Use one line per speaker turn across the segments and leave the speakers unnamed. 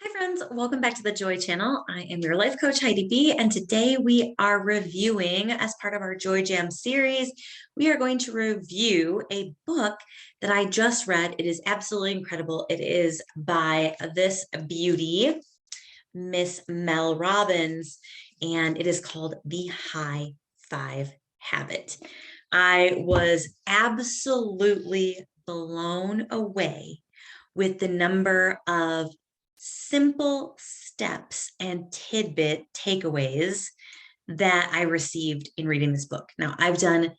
Hi friends, welcome back to the Joy Channel. I am your life coach Heidi B, and today we are reviewing, as part of our Joy Jam series, we are going to review a book that I just read. It is absolutely incredible. It is by this beauty, Miss Mel Robbins, and it is called The High Five Habit. I was absolutely blown away with the number of simple steps and tidbit takeaways that I received in reading this book. Now, I've done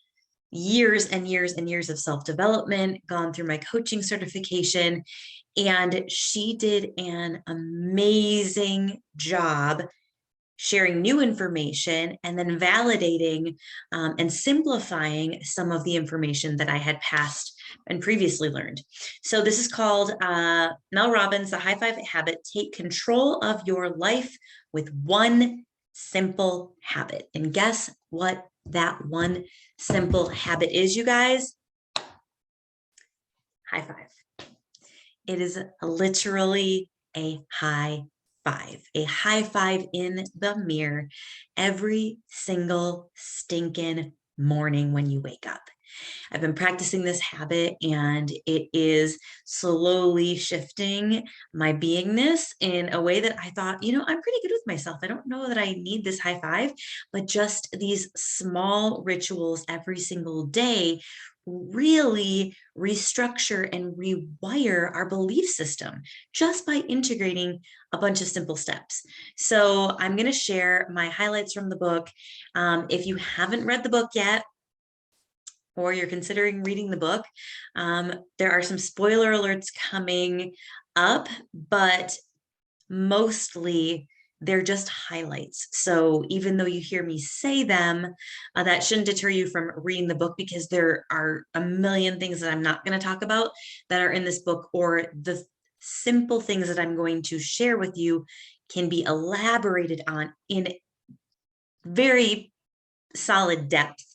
years and years and years of self-development, gone through my coaching certification, and she did an amazing job sharing new information and then validating and simplifying some of the information that I had passed and previously learned. So this is called Mel Robbins, The High Five Habit. Take control of your life with one simple habit. And guess what that one simple habit is, you guys? High five. It is literally a high five in the mirror every single stinking morning when you wake up. I've been practicing this habit and it is slowly shifting my beingness in a way that I thought, I'm pretty good with myself. I don't know that I need this high five, but just these small rituals every single day really restructure and rewire our belief system just by integrating a bunch of simple steps. So I'm going to share my highlights from the book. If you haven't read the book yet, or you're considering reading the book, there are some spoiler alerts coming up, but mostly they're just highlights. So even though you hear me say them, that shouldn't deter you from reading the book, because there are a million things that I'm not going to talk about that are in this book, or the simple things that I'm going to share with you can be elaborated on in very solid depth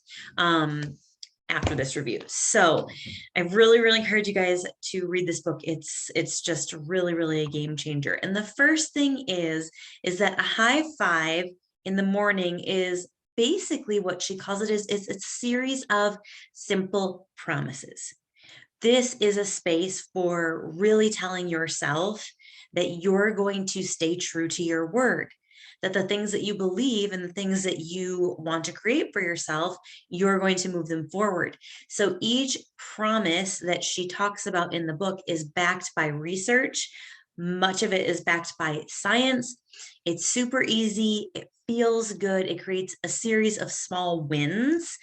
after this review. So I really encourage you guys to read this book. It's just really a game changer. And the first thing is that a high five in the morning is basically what she calls it is it's a series of simple promises. This is a space for really telling yourself that you're going to stay true to your word, that the things that you believe and the things that you want to create for yourself, you're going to move them forward. So each promise that she talks about in the book is backed by research. Much of it is backed by science. It's super easy. It feels good. It creates a series of small wins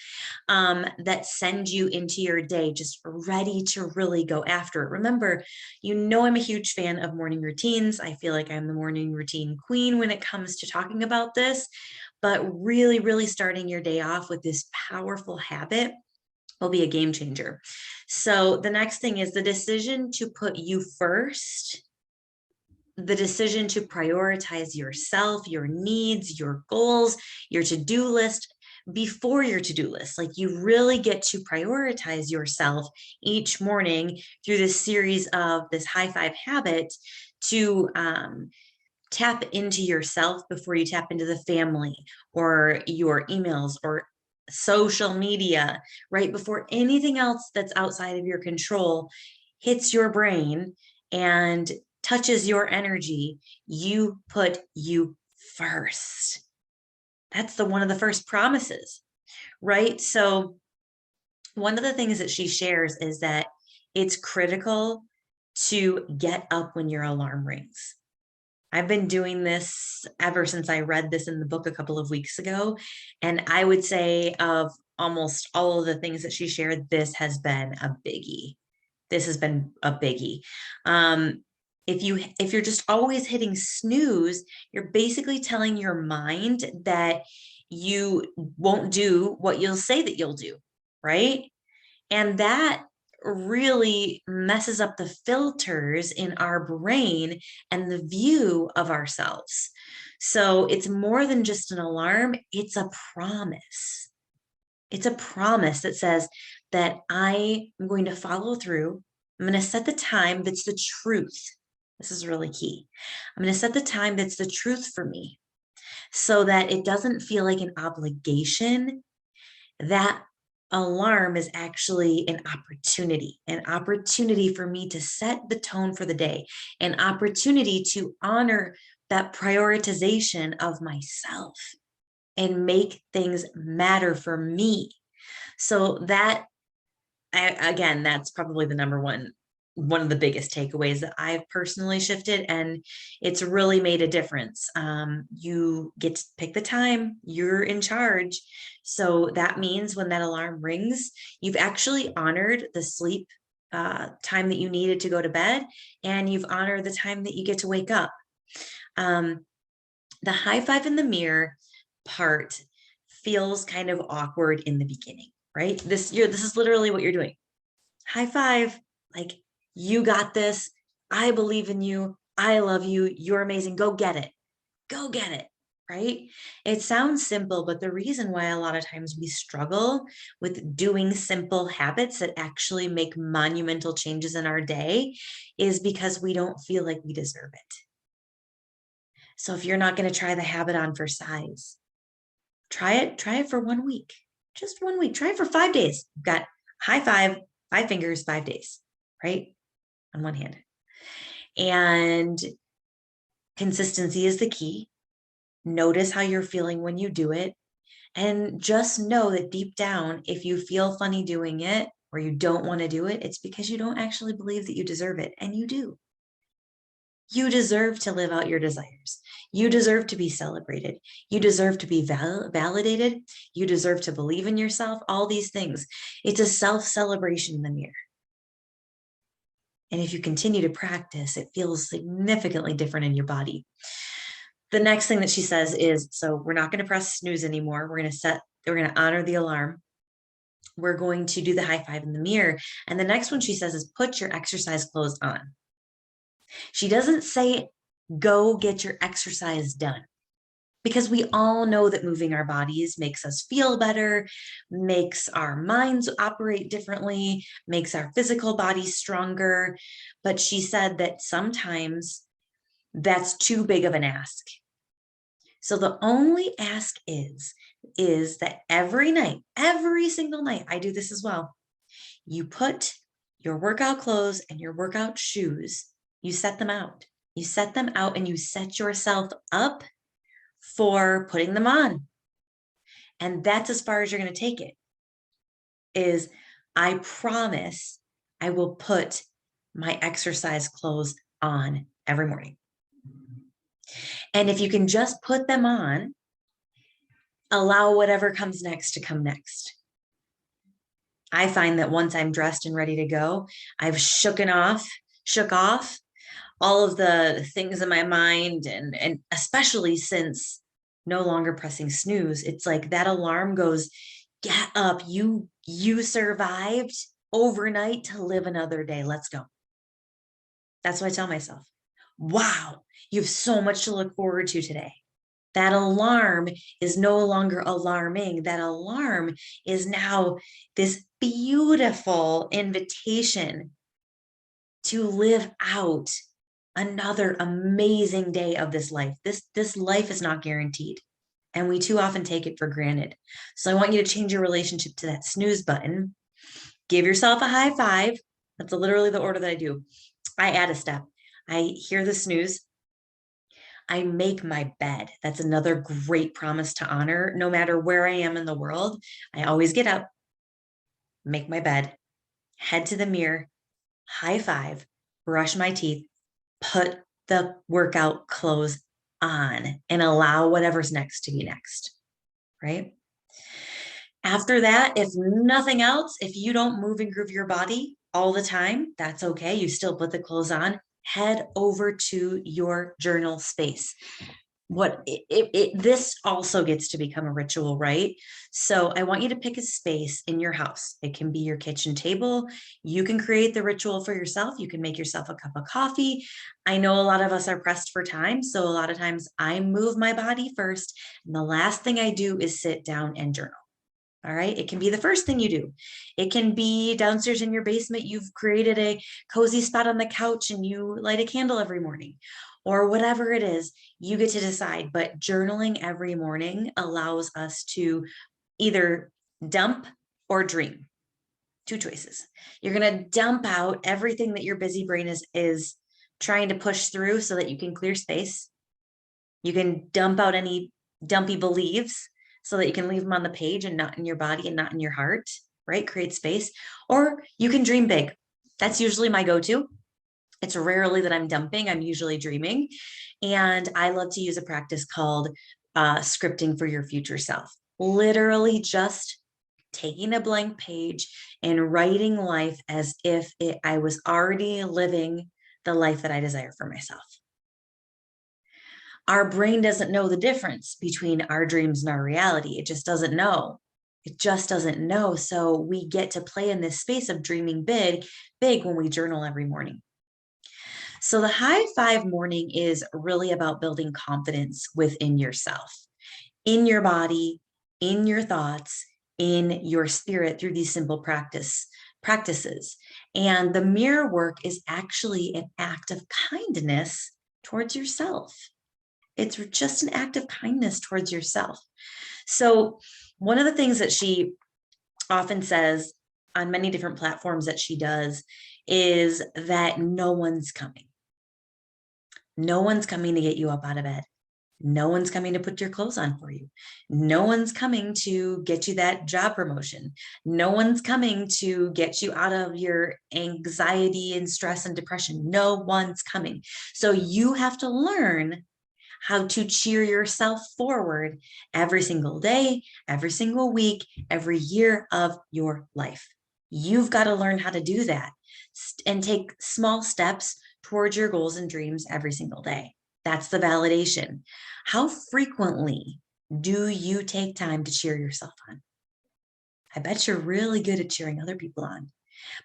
that send you into your day just ready to really go after it. Remember, I'm a huge fan of morning routines. I feel like I'm the morning routine queen when it comes to talking about this, but really starting your day off with this powerful habit will be a game changer. So the next thing is the decision to put you first, the decision to prioritize yourself, your needs, your goals, your to-do list before your to-do list. Like, you really get to prioritize yourself each morning through this series of this high five habit to tap into yourself before you tap into the family or your emails or social media, right? Before anything else that's outside of your control hits your brain and touches your energy, you put you first. That's one of the first promises, right? So one of the things that she shares is that it's critical to get up when your alarm rings. I've been doing this ever since I read this in the book a couple of weeks ago. And I would say of almost all of the things that she shared, this has been a biggie. This has been a biggie. If you're just always hitting snooze, you're basically telling your mind that you won't do what you'll say that you'll do, right? And that really messes up the filters in our brain and the view of ourselves. So it's more than just an alarm, it's a promise. It's a promise that says that I am going to follow through. I'm going to set the time that's the truth. This is really key. I'm going to set the time that's the truth for me so that it doesn't feel like an obligation. That alarm is actually an opportunity for me to set the tone for the day, an opportunity to honor that prioritization of myself and make things matter for me. So that, again, that's probably the number one of the biggest takeaways that I've personally shifted, and it's really made a difference. You get to pick the time, you're in charge. So that means when that alarm rings, you've actually honored the sleep time that you needed to go to bed, and you've honored the time that you get to wake up. The high five in the mirror part feels kind of awkward in the beginning, right? This is literally what you're doing. High five, like, you got this. I believe in you. I love you. You're amazing. Go get it. Go get it. Right? It sounds simple, but the reason why a lot of times we struggle with doing simple habits that actually make monumental changes in our day is because we don't feel like we deserve it. So if you're not going to try the habit on for size, try it for 1 week, just 1 week. Try it for 5 days. You've got high five, 5 fingers, 5 days, right? On one hand. And consistency is the key. Notice how you're feeling when you do it. And just know that deep down, if you feel funny doing it or you don't want to do it, it's because you don't actually believe that you deserve it. And you do. You deserve to live out your desires. You deserve to be celebrated. You deserve to be validated. You deserve to believe in yourself, all these things. It's a self-celebration in the mirror. And if you continue to practice, it feels significantly different in your body. The next thing that she says is, so we're not going to press snooze anymore. We're going to honor the alarm. We're going to do the high five in the mirror. And the next one she says is put your exercise clothes on. She doesn't say go get your exercise done, because we all know that moving our bodies makes us feel better, makes our minds operate differently, makes our physical bodies stronger. But she said that sometimes that's too big of an ask. So the only ask is that every night, every single night, I do this as well, you put your workout clothes and your workout shoes, you set them out. You set them out and you set yourself up for putting them on. And that's as far as you're going to take it. Is I promise I will put my exercise clothes on every morning. And if you can just put them on, allow whatever comes next to come next. I find that once I'm dressed and ready to go, I've shook off all of the things in my mind, and especially since no longer pressing snooze, it's like that alarm goes, get up, you survived overnight to live another day. Let's go. That's what I tell myself. Wow, you have so much to look forward to today. That alarm is no longer alarming. That alarm is now this beautiful invitation to live out another amazing day of this life. This life is not guaranteed, and we too often take it for granted. So I want you to change your relationship to that snooze button. Give yourself a high five. That's literally the order that I do. I add a step. I hear the snooze. I make my bed. That's another great promise to honor. No matter where I am in the world, I always get up, make my bed, head to the mirror, high five, brush my teeth, put the workout clothes on, and allow whatever's next to be next, right? After that, if nothing else, if you don't move and groove your body all the time, that's okay. You still put the clothes on. Head over to your journal space. This also gets to become a ritual, right? So I want you to pick a space in your house. It can be your kitchen table. You can create the ritual for yourself. You can make yourself a cup of coffee. I know a lot of us are pressed for time, so a lot of times I move my body first, and the last thing I do is sit down and journal. All right. It can be the first thing you do. It can be downstairs in your basement. You've created a cozy spot on the couch and you light a candle every morning, or whatever it is, you get to decide. But journaling every morning allows us to either dump or dream. Two choices. You're going to dump out everything that your busy brain is trying to push through so that you can clear space. You can dump out any dumpy beliefs so that you can leave them on the page and not in your body and not in your heart, right? Create space. Or you can dream big. That's usually my go-to. It's rarely that I'm dumping. I'm usually dreaming. And I love to use a practice called scripting for your future self. Literally just taking a blank page and writing life as if I was already living the life that I desire for myself. Our brain doesn't know the difference between our dreams and our reality. It just doesn't know. It just doesn't know. So we get to play in this space of dreaming big when we journal every morning. So the high five morning is really about building confidence within yourself, in your body, in your thoughts, in your spirit through these simple practices. And the mirror work is actually an act of kindness towards yourself. It's just an act of kindness towards yourself. So one of the things that she often says on many different platforms that she does is that no one's coming. No one's coming to get you up out of bed. No one's coming to put your clothes on for you. No one's coming to get you that job promotion. No one's coming to get you out of your anxiety and stress and depression. No one's coming. So you have to learn how to cheer yourself forward every single day, every single week, every year of your life. You've got to learn how to do that and take small steps towards your goals and dreams every single day. That's the validation. How frequently do you take time to cheer yourself on? I bet you're really good at cheering other people on,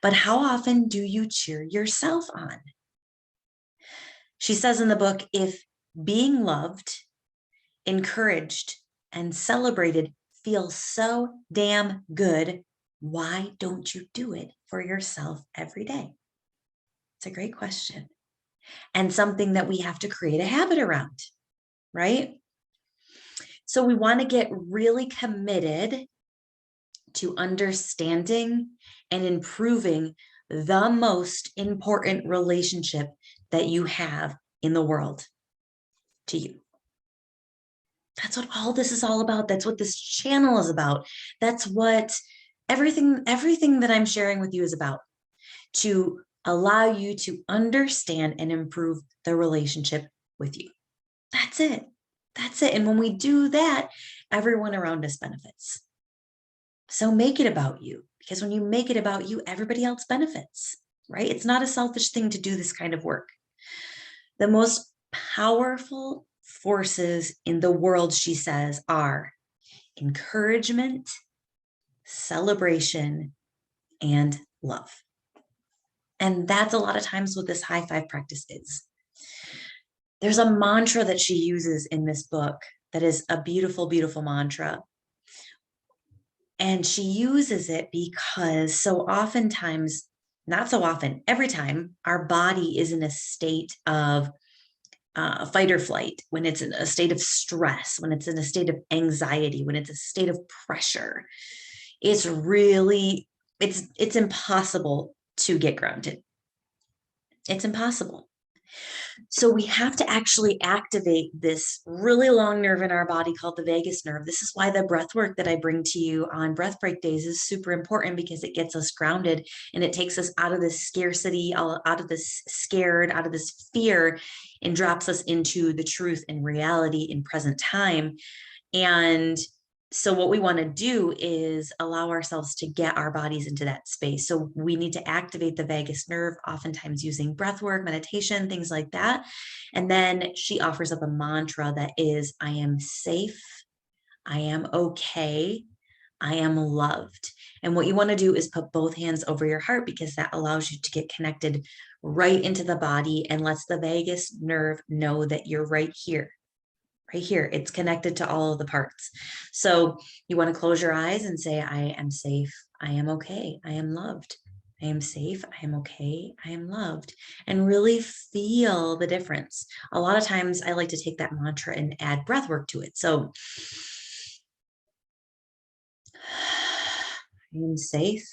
but how often do you cheer yourself on? She says in the book, if being loved, encouraged, and celebrated feels so damn good, why don't you do it for yourself every day? It's a great question. And something that we have to create a habit around, right? So we want to get really committed to understanding and improving the most important relationship that you have in the world to you. That's what all this is all about. That's what this channel is about. That's what everything that I'm sharing with you is about, to allow you to understand and improve the relationship with you. That's it. That's it. And when we do that, everyone around us benefits. So make it about you, because when you make it about you, everybody else benefits, right? It's not a selfish thing to do this kind of work. The most powerful forces in the world, she says, are encouragement, celebration, and love. And that's a lot of times what this high five practice is. There's a mantra that she uses in this book that is a beautiful, beautiful mantra. And she uses it because so oftentimes, not so often, every time our body is in a state of fight or flight, when it's in a state of stress, when it's in a state of anxiety, when it's a state of pressure, it's impossible to get grounded. It's impossible. So we have to actually activate this really long nerve in our body called the vagus nerve. This is why the breath work that I bring to you on breath break days is super important, because it gets us grounded and it takes us out of this scarcity, out of this scared, out of this fear, and drops us into the truth and reality in present time. And so what we want to do is allow ourselves to get our bodies into that space. So we need to activate the vagus nerve, oftentimes using breath work, meditation, things like that. And then she offers up a mantra that is, I am safe, I am okay, I am loved. And what you want to do is put both hands over your heart, because that allows you to get connected right into the body and lets the vagus nerve know that you're right here. right here. It's connected to all of the parts. So you want to close your eyes and say, I am safe. I am okay. I am loved. I am safe. I am okay. I am loved. And really feel the difference. A lot of times I like to take that mantra and add breath work to it. So I am safe.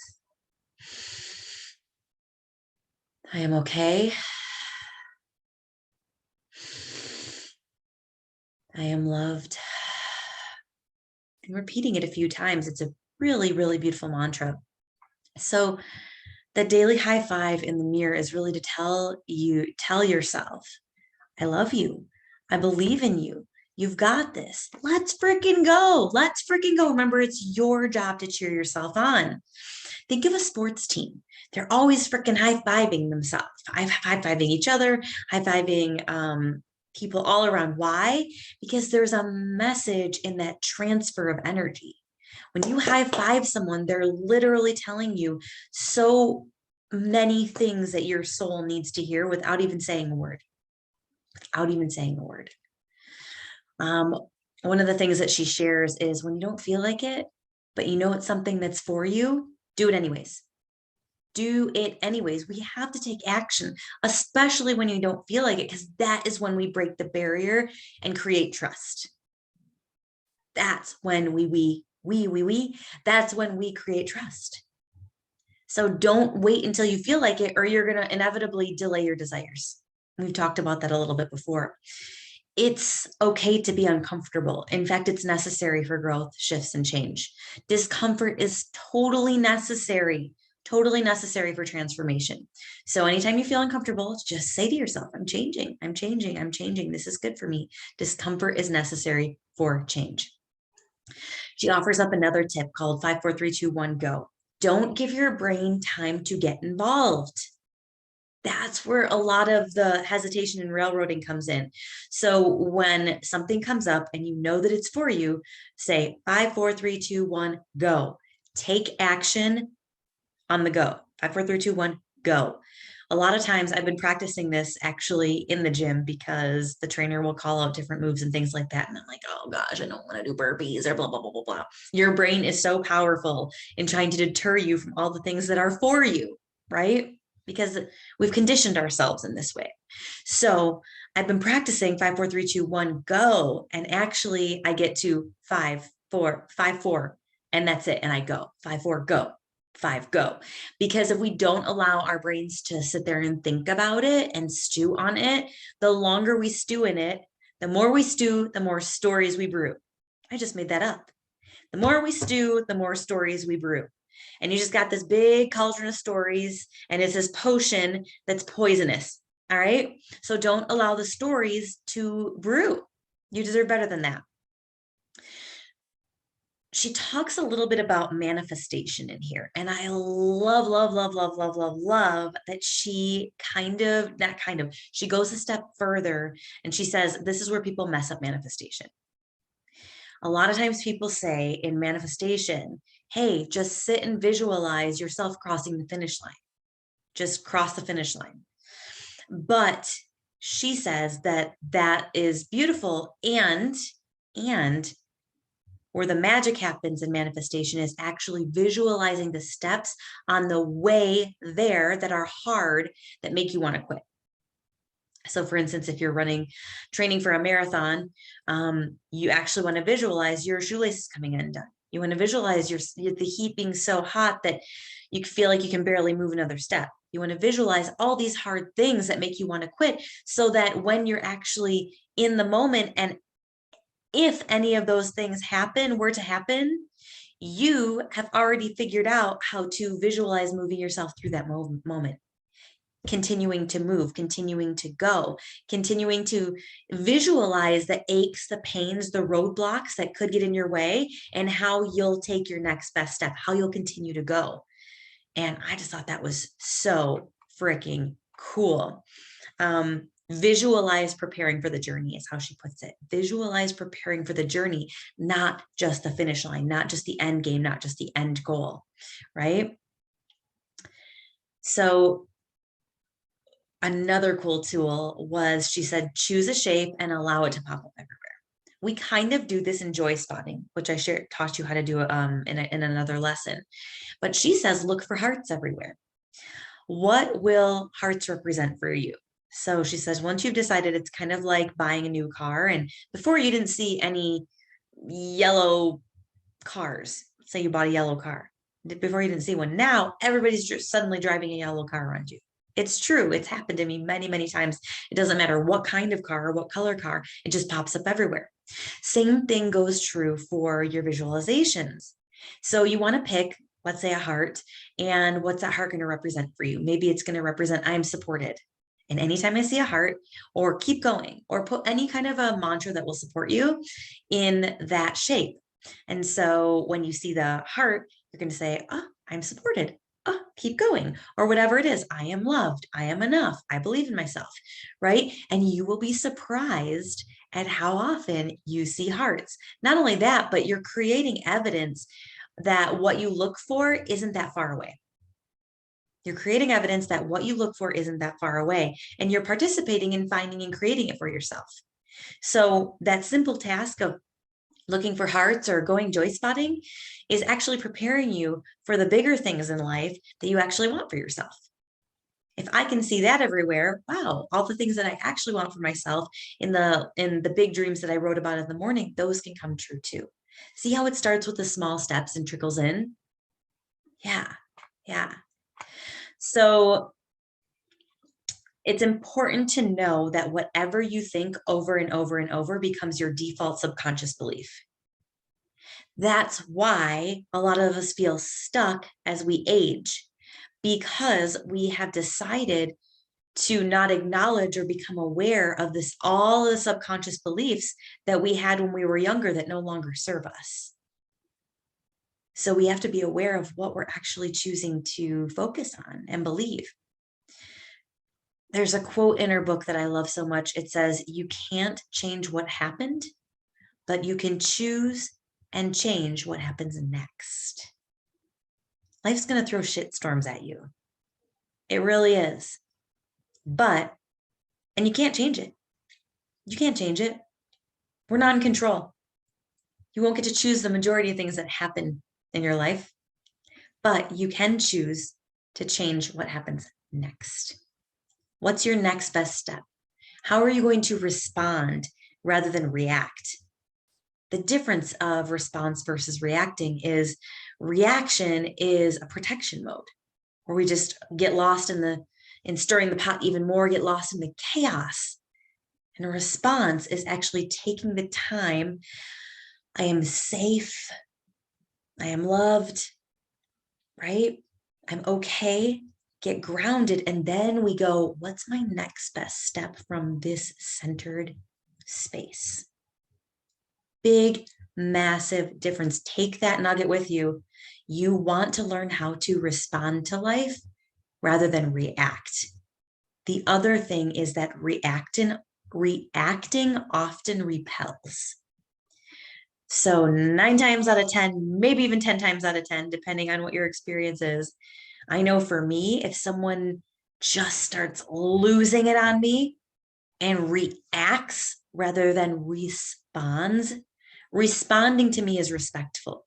I am okay. I am loved. And repeating it a few times, it's a really, really beautiful mantra. So the daily high five in the mirror is really to tell yourself, I love you. I believe in you. You've got this. Let's freaking go. Let's freaking go. Remember, it's your job to cheer yourself on. Think of a sports team. They're always freaking high-fiving themselves, high-fiving each other, high-fiving people all around. Why? Because there's a message in that transfer of energy. When you high-five someone, they're literally telling you so many things that your soul needs to hear without even saying a word. Without even saying a word. One of the things that she shares is when you don't feel like it, but you know it's something that's for you, do it anyways. Do it anyways. We have to take action, especially when you don't feel like it, because that is when we break the barrier and create trust. That's when that's when we create trust. So don't wait until you feel like it, or you're going to inevitably delay your desires. We've talked about that a little bit before. It's okay to be uncomfortable. In fact, it's necessary for growth, shifts, and change. Discomfort is totally necessary for transformation. So anytime you feel uncomfortable, just say to yourself, I'm changing, I'm changing, I'm changing. This is good for me. Discomfort is necessary for change. She offers up another tip called 5, 4, 3, 2, 1, go. Don't give your brain time to get involved. That's where a lot of the hesitation and railroading comes in. So when something comes up and you know that it's for you, say 5, 4, 3, 2, 1, go. Take action on the go. 5, 4, 3, 2, 1, go. A lot of times I've been practicing this actually in the gym because the trainer will call out different moves and things like that. And I'm like, oh gosh, I don't want to do burpees or blah, blah, blah, blah, blah. Your brain is so powerful in trying to deter you from all the things that are for you, right? Because we've conditioned ourselves in this way. So I've been practicing 5, 4, 3, 2, 1, go. And actually I get to 5, 4, 5, 4, and that's it. And I go 5, 4, go. 5, go. Because if we don't allow our brains to sit there and think about it and stew on it, the longer we stew in it, the more we stew, the more stories we brew. I just made that up. The more we stew, the more stories we brew. And you just got this big cauldron of stories, and it's this potion that's poisonous. All right. So don't allow the stories to brew. You deserve better than that. She talks a little bit about manifestation in here. And I love, love, love, love, love, love, love that she she goes a step further and she says, this is where people mess up manifestation. A lot of times people say in manifestation, hey, just sit and visualize yourself crossing the finish line. Just cross the finish line. But she says that that is beautiful, and where the magic happens in manifestation is actually visualizing the steps on the way there that are hard, that make you want to quit. So for instance, if you're training for a marathon, you actually want to visualize your shoelaces coming undone. You want to visualize the heat being so hot that you feel like you can barely move another step. You want to visualize all these hard things that make you want to quit, so that when you're actually in the moment, and if any of those things were to happen, you have already figured out how to visualize moving yourself through that moment, continuing to move, continuing to go, continuing to visualize the aches, the pains, the roadblocks that could get in your way, and how you'll take your next best step, how you'll continue to go. And I just thought that was so freaking cool. Visualize preparing for the journey is how she puts it. Visualize preparing for the journey, not just the finish line, not just the end game, not just the end goal, right? So another cool tool was, she said, choose a shape and allow it to pop up everywhere. We kind of do this in joy spotting, which I taught you how to do in another lesson. But she says, look for hearts everywhere. What will hearts represent for you? So she says, once you've decided, it's kind of like buying a new car. And before you didn't see any yellow cars. Say you bought a yellow car. Before you didn't see one. Now everybody's just suddenly driving a yellow car around you. It's true. It's happened to me many, many times. It doesn't matter what kind of car or what color car, it just pops up everywhere. Same thing goes true for your visualizations. So you want to pick, let's say, a heart, and what's that heart going to represent for you? Maybe it's going to represent I'm supported. And anytime I see a heart, or keep going, or put any kind of a mantra that will support you in that shape. And so when you see the heart, you're going to say, oh, I'm supported. Oh, keep going. Or whatever it is. I am loved. I am enough. I believe in myself. Right. And you will be surprised at how often you see hearts. Not only that, but you're creating evidence that what you look for isn't that far away. You're creating evidence that what you look for isn't that far away, and you're participating in finding and creating it for yourself. So that simple task of looking for hearts or going joy spotting is actually preparing you for the bigger things in life that you actually want for yourself. If I can see that everywhere, wow, all the things that I actually want for myself in the big dreams that I wrote about in the morning, those can come true too. See how it starts with the small steps and trickles in? Yeah. So it's important to know that whatever you think over and over and over becomes your default subconscious belief. That's why a lot of us feel stuck as we age, because we have decided to not acknowledge or become aware of all the subconscious beliefs that we had when we were younger that no longer serve us. So we have to be aware of what we're actually choosing to focus on and believe. There's a quote in her book that I love so much. It says, you can't change what happened, but you can choose and change what happens next. Life's going to throw shitstorms at you. It really is. And you can't change it. You can't change it. We're not in control. You won't get to choose the majority of things that happen in your life, but you can choose to change what happens next. What's your next best step? How are you going to respond rather than react? The difference of response versus reacting is reaction is a protection mode, where we just get lost in stirring the pot even more, get lost in the chaos. And a response is actually taking the time. I am safe. I am loved, right? I'm okay. Get grounded. And then we go, what's my next best step from this centered space? Big, massive difference. Take that nugget with you. You want to learn how to respond to life rather than react. The other thing is that reacting often repels. So 9 times out of 10, maybe even 10 times out of 10, depending on what your experience is. I know for me, if someone just starts losing it on me and reacts rather than responds, responding to me is respectful.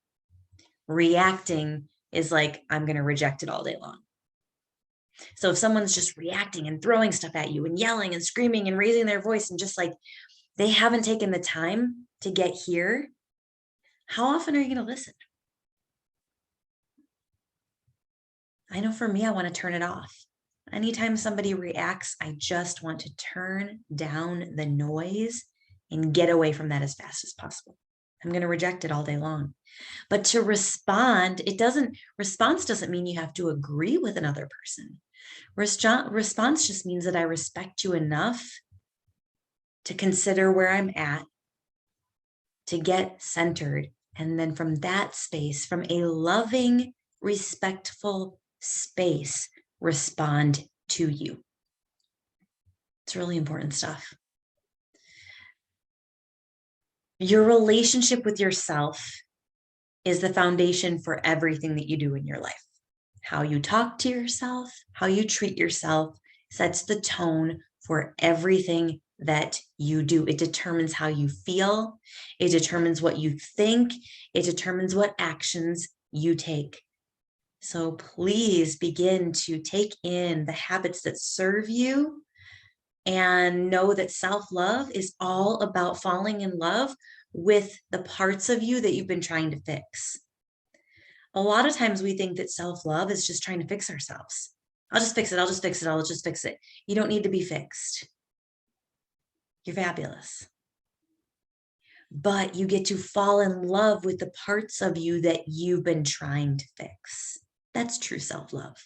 Reacting is like, I'm going to reject it all day long. So if someone's just reacting and throwing stuff at you and yelling and screaming and raising their voice and just like they haven't taken the time to get here, how often are you going to listen? I know for me, I want to turn it off. Anytime somebody reacts, I just want to turn down the noise and get away from that as fast as possible. I'm going to reject it all day long. But to respond, response doesn't mean you have to agree with another person. Response just means that I respect you enough to consider where I'm at, to get centered. And then from that space, from a loving, respectful space, respond to you. It's really important stuff. Your relationship with yourself is the foundation for everything that you do in your life. How you talk to yourself, how you treat yourself sets the tone for everything that you do. It determines how you feel. It determines what you think. It determines what actions you take. So please begin to take in the habits that serve you and know that self-love is all about falling in love with the parts of you that you've been trying to fix. A lot of times we think that self-love is just trying to fix ourselves. I'll just fix it. I'll just fix it. I'll just fix it. You don't need to be fixed. You're fabulous. But you get to fall in love with the parts of you that you've been trying to fix. That's true self-love.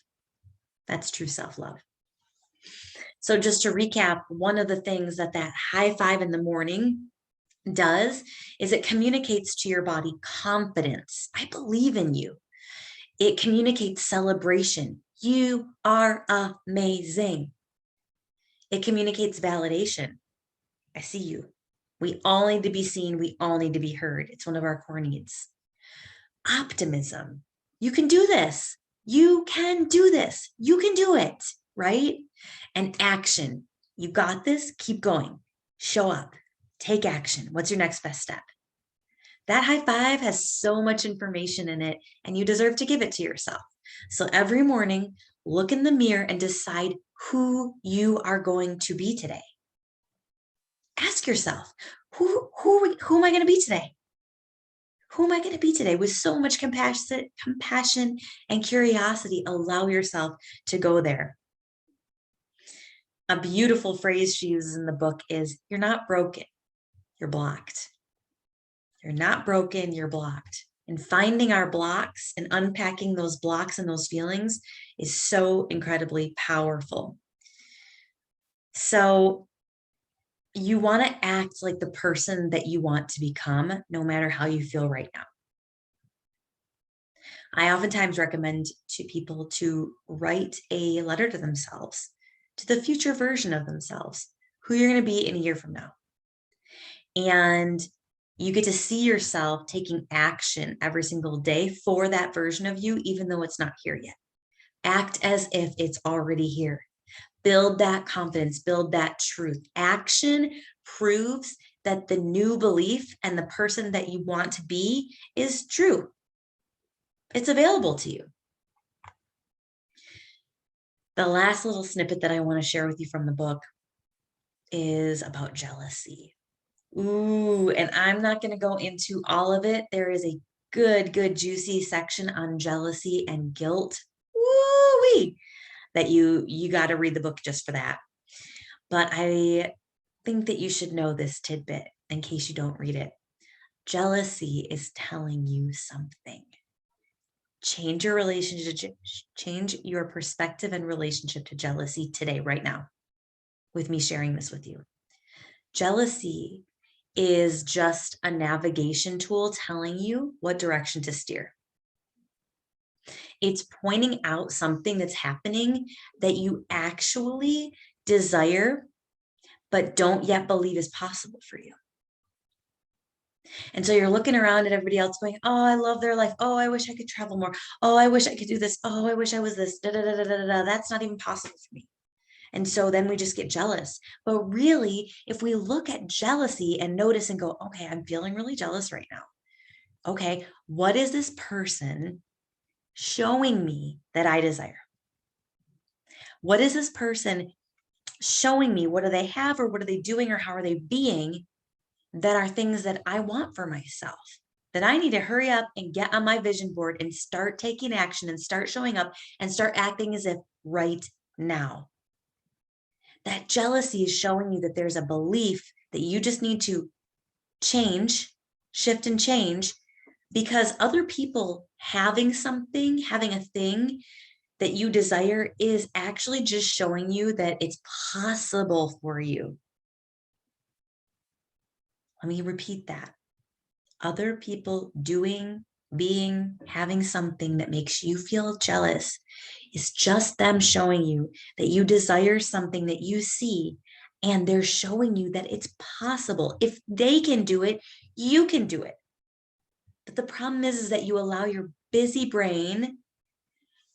That's true self-love. So just to recap, one of the things that high five in the morning does is it communicates to your body confidence. I believe in you. It communicates celebration. You are amazing. It communicates validation. I see you. We all need to be seen. We all need to be heard. It's one of our core needs. Optimism. You can do this. You can do this. You can do it, right? And action. You got this. Keep going. Show up. Take action. What's your next best step? That high five has so much information in it, and you deserve to give it to yourself. So every morning, look in the mirror and decide who you are going to be today. Ask yourself, who am I going to be today? Who am I going to be today? With so much compassion and curiosity, allow yourself to go there. A beautiful phrase she uses in the book is, you're not broken, you're blocked. You're not broken, you're blocked. And finding our blocks and unpacking those blocks and those feelings is so incredibly powerful. So you want to act like the person that you want to become, no matter how you feel right now. I oftentimes recommend to people to write a letter to themselves, to the future version of themselves, who you're going to be in a year from now. And you get to see yourself taking action every single day for that version of you, even though it's not here yet. Act as if it's already here. Build that confidence, build that truth. Action proves that the new belief and the person that you want to be is true. It's available to you. The last little snippet that I want to share with you from the book is about jealousy. Ooh, and I'm not going to go into all of it. There is a good, juicy section on jealousy and guilt. Woo-wee! That you got to read the book just for that. But I think that you should know this tidbit in case you don't read it. Jealousy is telling you something. Change your relationship, change your perspective and relationship to jealousy today, right now, with me sharing this with you. Jealousy is just a navigation tool telling you what direction to steer. It's pointing out something that's happening that you actually desire, but don't yet believe is possible for you. And so you're looking around at everybody else going, oh, I love their life. Oh, I wish I could travel more. Oh, I wish I could do this. Oh, I wish I was this. Da, da, da, da, da, da. That's not even possible for me. And so then we just get jealous. But really, if we look at jealousy and notice and go, okay, I'm feeling really jealous right now. Okay, what is this person showing me that I desire? What is this person showing me? What do they have, or what are they doing, or how are they being that are things that I want for myself, that I need to hurry up and get on my vision board and start taking action and start showing up and start acting as if right now? That jealousy is showing you that there's a belief that you just need to change, shift and change, because other people having something, having a thing that you desire is actually just showing you that it's possible for you. Let me repeat that. Other people doing, being, having something that makes you feel jealous is just them showing you that you desire something that you see, and they're showing you that it's possible. If they can do it, you can do it. But the problem is that you allow your busy brain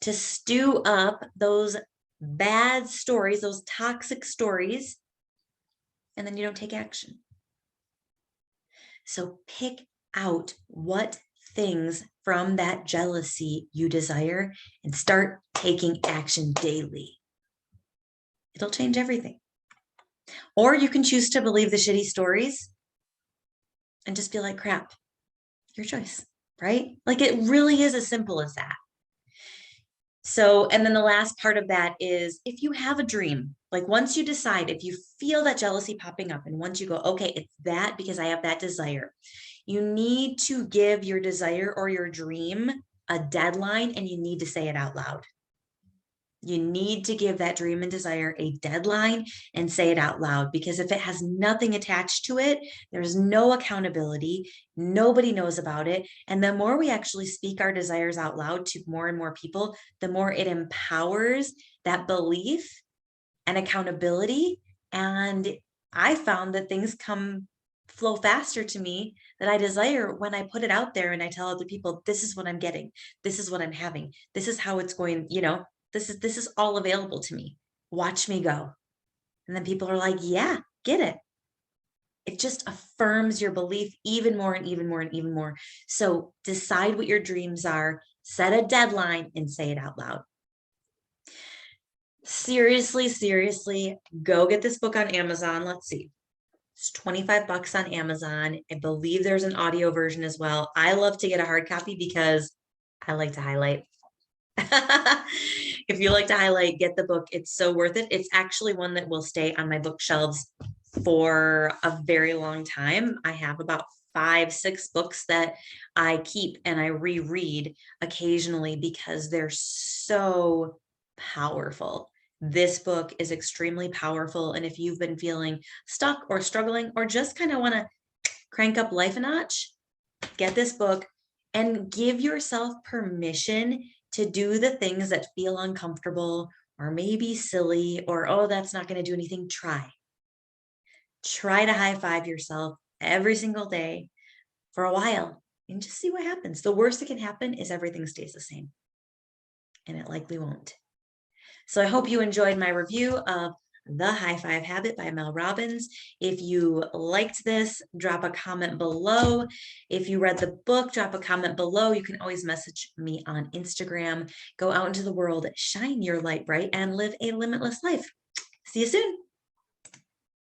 to stew up those bad stories, those toxic stories, and then you don't take action. So pick out what things from that jealousy you desire and start taking action daily. It'll change everything. Or you can choose to believe the shitty stories and just feel like crap. Your choice, right? Like it really is as simple as that. So, and then the last part of that is if you have a dream, like once you decide, if you feel that jealousy popping up, and once you go, okay, it's that because I have that desire, you need to give your desire or your dream a deadline and you need to say it out loud. You need to give that dream and desire a deadline and say it out loud, because if it has nothing attached to it, there's no accountability, nobody knows about it. And the more we actually speak our desires out loud to more and more people, the more it empowers that belief and accountability. And I found that things flow faster to me that I desire when I put it out there and I tell other people, this is what I'm getting, this is what I'm having, this is how it's going, this is all available to me. Watch me go. And then people are like, yeah, get it. It just affirms your belief even more and even more and even more. So decide what your dreams are, set a deadline, and say it out loud. Seriously, go get this book on Amazon. Let's see. It's $25 on Amazon. I believe there's an audio version as well. I love to get a hard copy because I like to highlight. If you like to highlight, get the book. It's so worth it. It's actually one that will stay on my bookshelves for a very long time. I have about 5-6 books that I keep and I reread occasionally because they're so powerful. This book is extremely powerful. And if you've been feeling stuck or struggling or just kind of want to crank up life a notch, get this book and give yourself permission to do the things that feel uncomfortable or maybe silly or, oh, that's not going to do anything. Try to high five yourself every single day for a while and just see what happens. The worst that can happen is everything stays the same, and it likely won't. So I hope you enjoyed my review of The High Five Habit by Mel Robbins. If you liked this, drop a comment below. If you read the book, drop a comment below. You can always message me on Instagram. Go out into the world, shine your light bright, and live a limitless life. See you soon.